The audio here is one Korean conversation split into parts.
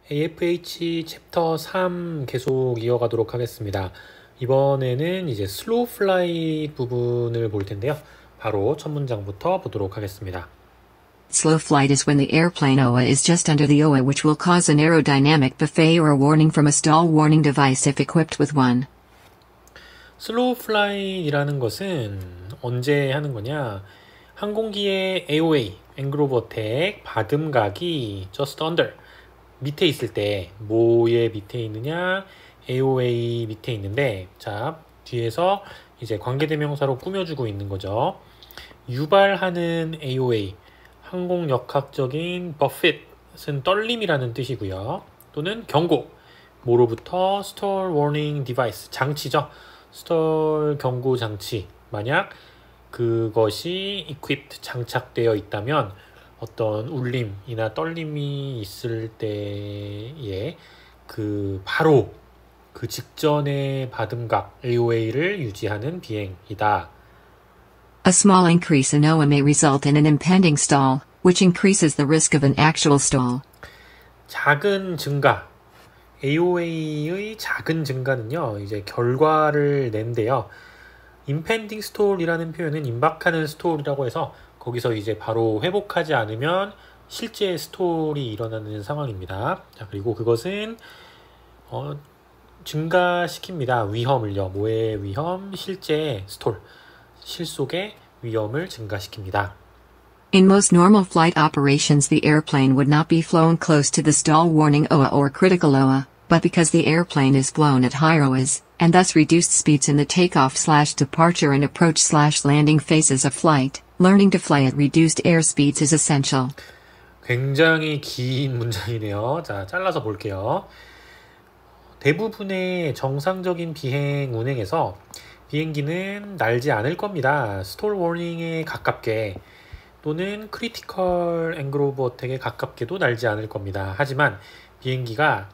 AFH 챕터 3 계속 이어가도록 하겠습니다. 이번에는 이제 슬로우 플라이 부분을 볼 텐데요. 바로 첫 문장부터 보도록 하겠습니다. Slow flight is when the airplane OA is just under the OA, which will cause an aerodynamic buffet or a warning from a stall warning device if equipped with one. 슬로우 플라이라는 것은 언제 하는 거냐? 항공기의 AOA, 앵글 오브 어택, 받음각이 just under, 밑에 있을 때, 뭐의 밑에 있느냐? AOA 밑에 있는데, 자, 뒤에서 이제 관계대명사로 꾸며주고 있는 거죠. 유발하는 AOA, 항공역학적인 버핏은 떨림이라는 뜻이고요. 또는 경고, 뭐로부터 stall warning device, 장치죠. stall 경고 장치, 만약 그것이 equipped, 장착되어 있다면 어떤 울림이나 떨림이 있을 때에 바로 그 직전의 받음각 AOA를 유지하는 비행이다. A small increase in OA may result in an impending stall, which increases the risk of an actual stall. 작은 증가, AOA의 작은 증가는요, 이제 결과를 낸대요. impending stall이라는 표현은 임박하는 스톨이라고 해서 거기서 이제 바로 회복하지 않으면 실제 스톨이 일어나는 상황입니다. 자, 그리고 그것은 증가시킵니다. 위험을요. 뭐의 위험? 실제 스톨, 실속의 위험을 증가시킵니다. In most normal flight operations, the airplane would not be flown close to the stall warning OA or critical OA, but because the airplane is flown at higher OAs, and thus reduced speeds in the takeoff/departure and approach/landing phases of flight, learning to fly at reduced airspeeds is essential. 굉장히 긴 문장이네요. 자, 잘라서 볼게요. 대부분의 정상적인 비행 운행에서 비행기는 날지 않을 겁니다. 스톨 워닝에 가깝게 또는 크리티컬 앵글 오브 어택에 가깝게도 날지 않을 겁니다. 하지만 비행기가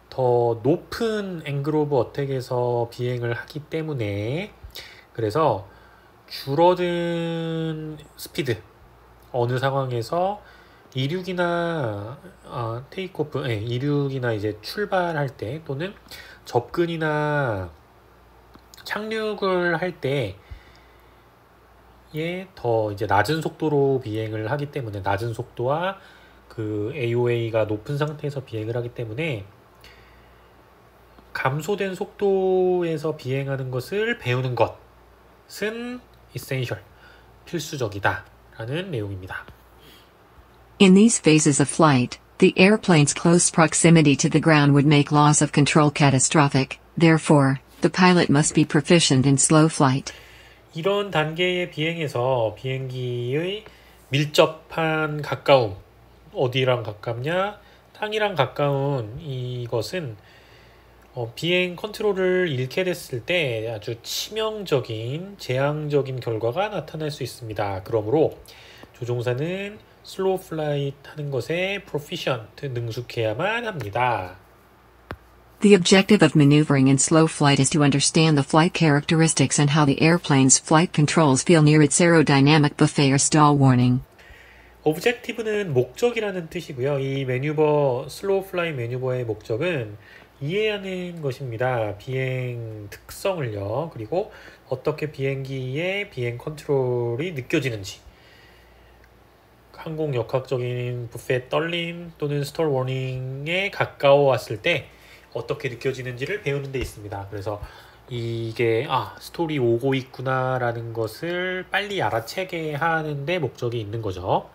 더 높은 앵글 오브 어택에서 비행을 하기 때문에, 그래서 줄어든 스피드, 어느 상황에서 이륙이나 테이크오프, 이륙이나 이제 출발할 때 또는 접근이나 착륙을 할 때에 더 이제 낮은 속도로 비행을 하기 때문에, 낮은 속도와 그 AOA가 높은 상태에서 비행을 하기 때문에 감소된 속도에서 비행하는 것을 배우는 것은 essential, 필수적이다 라는 내용입니다. In these phases of flight, the airplane's close proximity to the ground would make loss of control catastrophic. Therefore, the pilot must be proficient in slow flight. 이런 단계의 비행에서 비행기의 밀접한 가까움, 어디랑 가깝냐? 땅이랑 가까운 이것은 비행 컨트롤을 잃게 됐을 때 아주 치명적인, 재앙적인 결과가 나타날 수 있습니다. 그러므로 조종사는 슬로우 플라이트 하는 것에 proficient, 능숙해야만 합니다. The objective of maneuvering in slow flight is to understand the flight characteristics and how the airplane's flight controls feel near its aerodynamic buffet or stall warning. objective는 목적이라는 뜻이고요. 이 매뉴버, 슬로우 플라이 매뉴버의 목적은 이해하는 것입니다. 비행 특성을요. 그리고 어떻게 비행기의 비행 컨트롤이 느껴지는지, 항공역학적인 부페 떨림 또는 스톨 워닝에 가까워 왔을 때 어떻게 느껴지는지를 배우는 데 있습니다. 그래서 이게 스톨이 오고 있구나 라는 것을 빨리 알아채게 하는데 목적이 있는 거죠.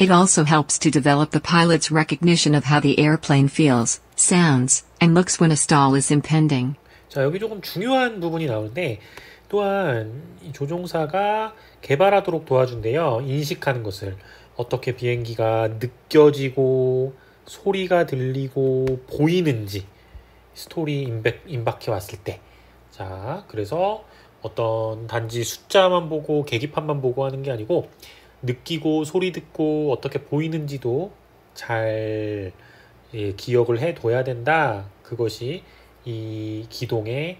It also helps to develop the pilot's recognition of how the airplane feels, sounds, and looks when a stall is impending. 자, 여기 조금 중요한 부분이 나오는데, 또한 이 조종사가 개발하도록 도와준대요. 인식하는 것을. 어떻게 비행기가 느껴지고 소리가 들리고 보이는지, 스톨이 임박해 왔을 때. 자, 그래서 어떤 단지 숫자만 보고 계기판만 보고 하는 게 아니고 느끼고 소리 듣고 어떻게 보이는지도 잘 기억을 해둬야 된다. 그것이 이 기동의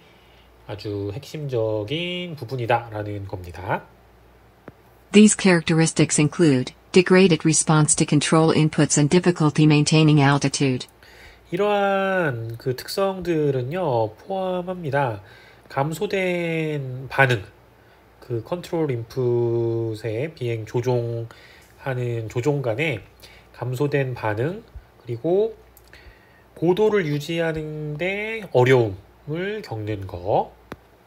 아주 핵심적인 부분이다 라는 겁니다. These characteristics include degraded response to control inputs and difficulty maintaining altitude. 이러한 그 특성들은요, 포함합니다. 감소된 반응, 그 컨트롤 인풋의 비행 조종하는 조종 간의 감소된 반응, 그리고 고도를 유지하는데 어려움을 겪는 거.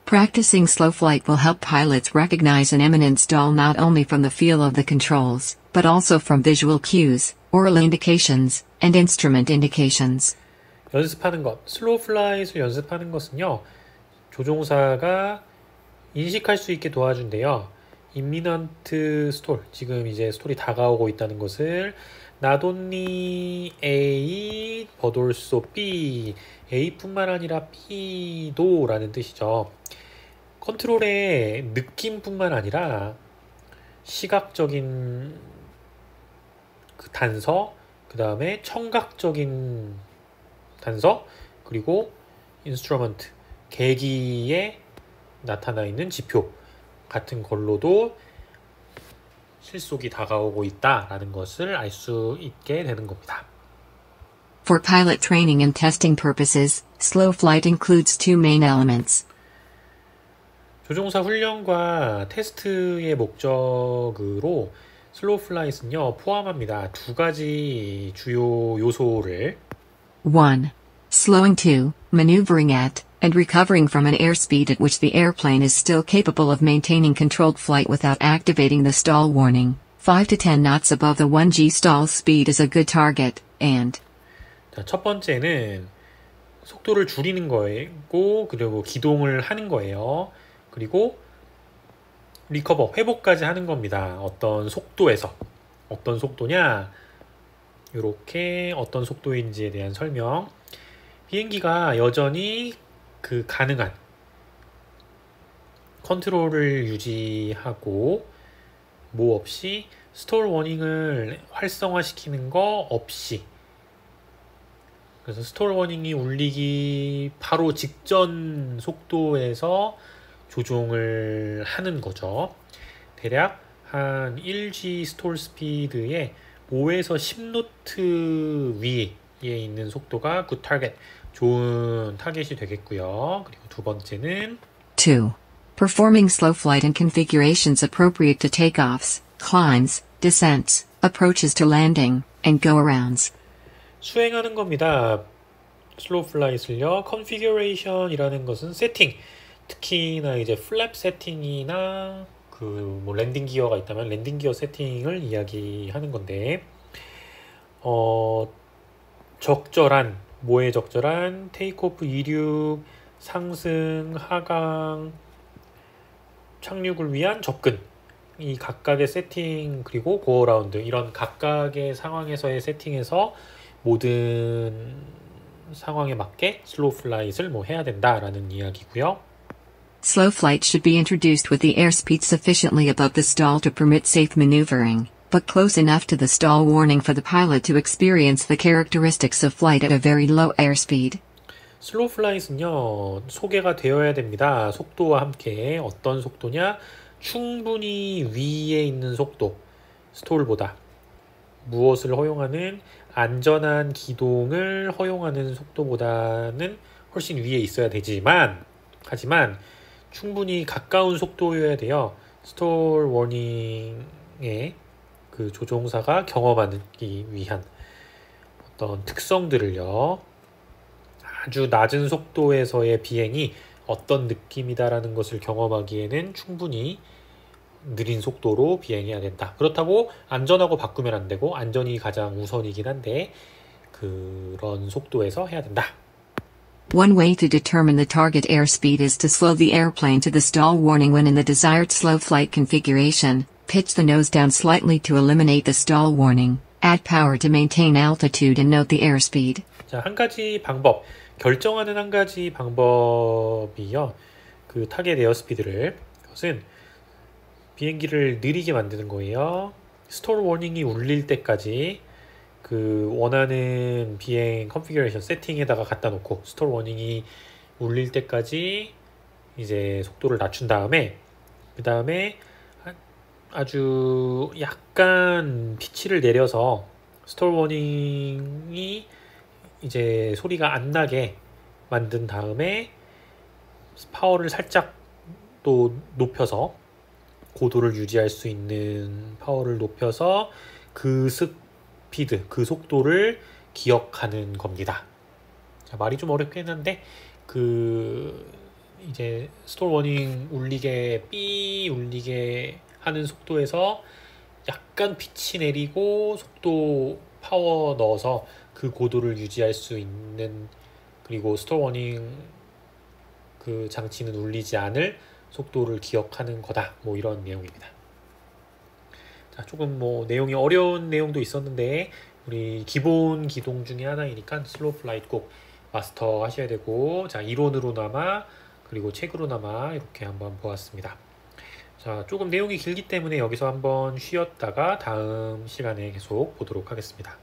Practicing slow flight will help pilots recognize an imminent stall not only from the feel of the controls, but also from visual cues, oral indications, and instrument indications. 연습하는 것, 슬로우 플라잇을 연습하는 것은요, 조종사가 인식할 수 있게 도와준대요. imminent stall, 지금 이제 스톨이 다가오고 있다는 것을 not only A, but also B, A뿐만 아니라 B도 라는 뜻이죠. 컨트롤의 느낌뿐만 아니라 시각적인 그 단서, 그 다음에 청각적인 단서, 그리고 인스트루먼트, 계기에 나타나 있는 지표 같은 걸로도 실속이 다가오고 있다라는 것을 알 수 있게 되는 겁니다. For pilot training and testing purposes, slow flight includes two main elements. 조종사 훈련과 테스트의 목적으로 슬로우 플라잇은요 포함합니다. 두 가지 주요 요소를 1. Slowing 2. Maneuvering at, and recovering from an airspeed at which the airplane is still capable of maintaining controlled flight without activating the stall warning. 5 to 10 knots above the 1G stall speed is a good target, and 자, 첫 번째는 속도를 줄이는 거고 그리고 기동을 하는 거예요. 그리고 리커버, 회복까지 하는 겁니다. 어떤 속도에서. 어떤 속도냐? 이렇게 어떤 속도인지에 대한 설명. 비행기가 여전히 그 가능한 컨트롤을 유지하고 뭐 없이 스톨 워닝을 활성화시키는 거 없이, 그래서 스톨 워닝이 울리기 바로 직전 속도에서 조종을 하는 거죠. 대략 한 1G 스톨 스피드의 5에서 10노트 위에 있는 속도가 굿 타겟, 좋은 타겟이 되겠고요. 그리고 두 번째는 2. Performing slow flight in configurations appropriate to takeoffs, climbs, descents, approaches to landing, and go-arounds. 수행하는 겁니다. 슬로우 플라잇을요. 컨피규레이션이라는 것은 세팅, 특히나 이제 플랩 세팅이나 그 뭐 랜딩 기어가 있다면 랜딩 기어 세팅을 이야기하는 건데, 적절한, 뭐에 적절한 테이크오프, 이륙, 상승, 하강, 착륙을 위한 접근, 이 각각의 세팅, 그리고 고어라운드, 이런 각각의 상황에서의 세팅에서 모든 상황에 맞게 슬로우 플라잇을 뭐 해야 된다라는 이야기고요. Slow flight should be introduced with the airspeed sufficiently above the stall to permit safe maneuvering, but close enough to the stall warning for the pilot to experience the characteristics of flight at a very low airspeed. 슬로우 플라잇은요, 소개가 되어야 됩니다. 속도와 함께. 어떤 속도냐? 충분히 위에 있는 속도, 스톨보다. 무엇을 허용하는? 안전한 기동을 허용하는 속도보다는 훨씬 위에 있어야 되지만, 하지만 충분히 가까운 속도여야 돼요. 스톨 워닝의 그 조종사가 경험하기 위한 어떤 특성들을요, 아주 낮은 속도에서의 비행이 어떤 느낌이다라는 것을 경험하기에는 충분히 느린 속도로 비행해야 된다. 그렇다고 안전하고 바꾸면 안 되고, 안전이 가장 우선이긴 한데 그런 속도에서 해야 된다. One way to determine the target airspeed is to slow the airplane to the stall warning when in the desired slow flight configuration, pitch the nose down slightly to eliminate the stall warning, add power to maintain altitude and note the airspeed. 자, 한 가지 방법, 결정하는 한 가지 방법이요. 그 타겟 에어스피드를, 그것은 비행기를 느리게 만드는 거예요. 스톨 워닝이 울릴 때까지 그 원하는 비행 컨피규레이션 세팅에다가 갖다 놓고 스톨 워닝이 울릴 때까지 이제 속도를 낮춘 다음에, 그 다음에 아주 약간 피치를 내려서 스톨 워닝이 이제 소리가 안 나게 만든 다음에 파워를 살짝 또 높여서 고도를 유지할 수 있는 파워를 높여서 그 스피드, 그 속도를 기억하는 겁니다. 자, 말이 좀 어렵긴 한데 그 이제 스톨 워닝 울리게 삐 울리게 하는 속도에서 약간 피치 내리고 속도 파워 넣어서 그 고도를 유지할 수 있는, 그리고 스톨 워닝 그 장치는 울리지 않을 속도를 기억하는 거다. 뭐 이런 내용입니다. 자, 조금 뭐 내용이 어려운 내용도 있었는데 우리 기본 기동 중에 하나이니까 슬로우 플라이트 꼭 마스터 하셔야 되고, 자, 이론으로나마 그리고 책으로나마 이렇게 한번 보았습니다. 자, 조금 내용이 길기 때문에 여기서 한번 쉬었다가 다음 시간에 계속 보도록 하겠습니다.